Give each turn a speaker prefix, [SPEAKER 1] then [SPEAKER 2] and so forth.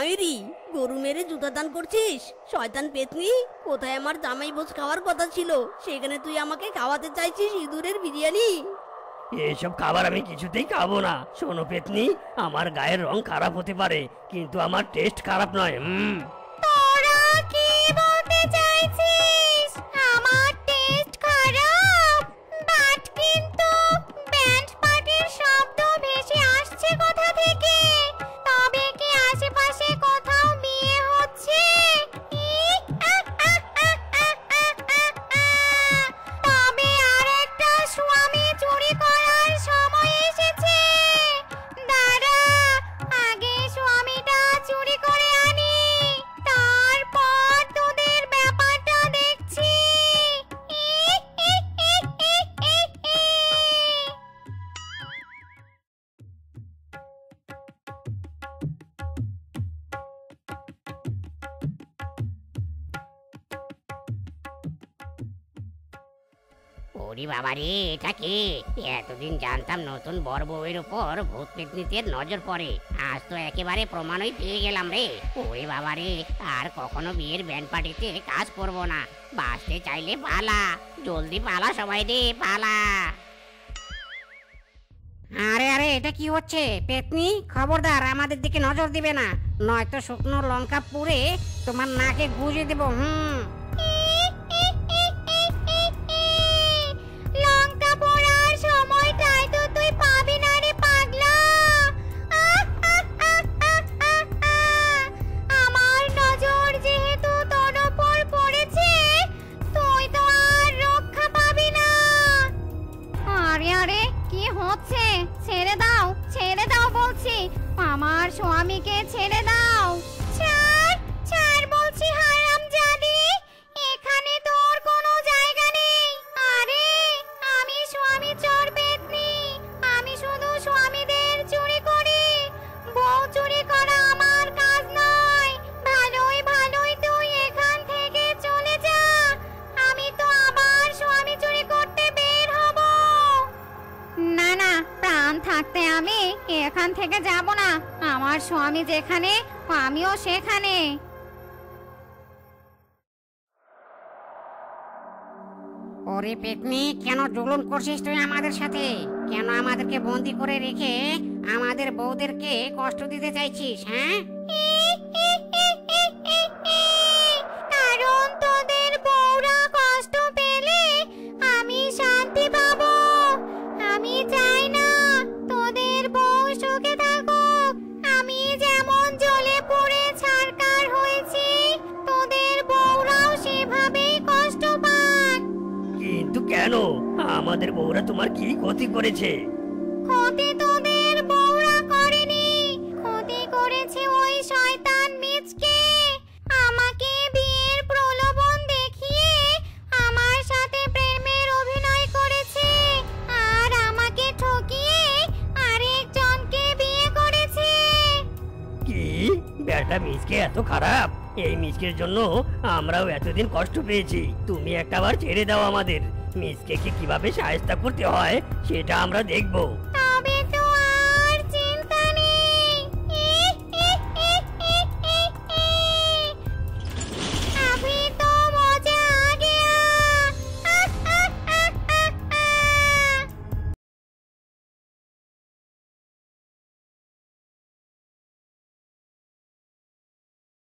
[SPEAKER 1] মায়েরি, গরু মেরে জুতা দান করছিস? শয়তান পেতনি, কোথায় আমার জামাই ভোজ খাওয়ার কথা ছিল, সেখানে তুই আমাকে খাওয়াতে চাইছিস ইঁদুরের বিরিয়ানি?
[SPEAKER 2] এসব খাবার আমি কিছুতেই খাবো না। শোনো পেতনি, আমার গায়ের রং খারাপ হতে পারে, কিন্তু আমার টেস্ট খারাপ নয়।
[SPEAKER 3] তোরা কি বলতে চাইছিস? আমার টেস্ট খারাপ? বাট কিন্তু ব্যান্ড পার্টির শব্দ ভেসে আসছে কোথা থেকে? তবে কি আশেপাশে কোথাও বিয়ে হচ্ছে? তবে আরেকটা স্বামী চুরি করার সময় এসেছে। দাঁড়া, আগে স্বামীটা চুরি করে আনি, তারপর তোদের ব্যাপারটা দেখছি।
[SPEAKER 4] ওরে বাবারে, এটা কি? এতদিন জানতাম নতুন বর বউয়ের উপর ভূত পেতনিদের নজর পড়ে, আজ তো একেবারে প্রমাণই পেয়ে গেলাম রে। ওরে বাবারে, আর কখনো বিয়ের ব্যান্ড পার্টিতে কাজ করব না। বাঁচতে চাইলে পালা, জলদি পালা সবাই রে, পালা। আরে আরে, এটা কি হচ্ছে? পেতনি, খবরদার আমাদের দিকে নজর দিবে না, নয়তো শুকনো লঙ্কা পুড়ে তোমার নাকে গুঁজে দেবো।
[SPEAKER 3] লঙ্কা পোড়ার সময়টাই তো তুই পাবি না রে পাগলা। আমার নজর যেহেতু তোর উপর পড়েছে, তুই তো আর রক্ষা পাবি না। আরে আরে, কি হচ্ছে? ছেড়ে দাও বলছি, আমার স্বামীকে ছেড়ে দাও। ছাড় ছাড় বলছি হারামজাদি, এখানে তোর কোনো জায়গা নেই। আরে আমি স্বামী চোর পেতনি, আমি শুধু স্বামীদের চুরি করি, বউ চুরি করা আমার কাজ নয়। ভালোই তুই এখান থেকে চলে যা, আমি তো আবার স্বামী চুরি করতে বের হব। না না, প্রাণ থাকতে আমি এখান থেকে যাব না। আমার স্বামী যেখানে, আমিও সেখানে।
[SPEAKER 4] ওরে পেতনি, কেন জুলুম করছিস তুই আমাদের সাথে? কেন আমাদেরকে বন্দি করে রেখে আমাদের বউদেরকে কষ্ট দিতে চাইছিস? হ্যাঁ,
[SPEAKER 3] কারণ তোদের বউরা কষ্ট পেলে আমি শান্তি পাবো। আমি চাই না তোদের বউ সুখে থাকুক। আমি যেমন জ্বলে পুড়ে ছারখার হয়েছি, তোদের বউরাও সেভাবেই কষ্ট পাক।
[SPEAKER 2] কিন্তু কেন? আমাদের বউরা তোমার কি ক্ষতি করেছে?
[SPEAKER 3] ক্ষতি তোদের বউরা করেনি, ক্ষতি করেছে ওই শয়তান মিচকে। আমাকে বিয়ের প্রলোভন দেখিয়ে আমার সাথে প্রেমের অভিনয় করেছে, আর আমাকে ঠকিয়ে আরেকজনকে বিয়ে করেছে।
[SPEAKER 2] কি? বেটা মিসকে এত খারাপ? এই মিসকের জন্য আমরাও এতদিন কষ্ট পেয়েছি। তুমি একটাবার ছেড়ে দাও আমাদের। মিসকে কিভাবে সাহায্য করতে হয় সেটা আমরা দেখবো।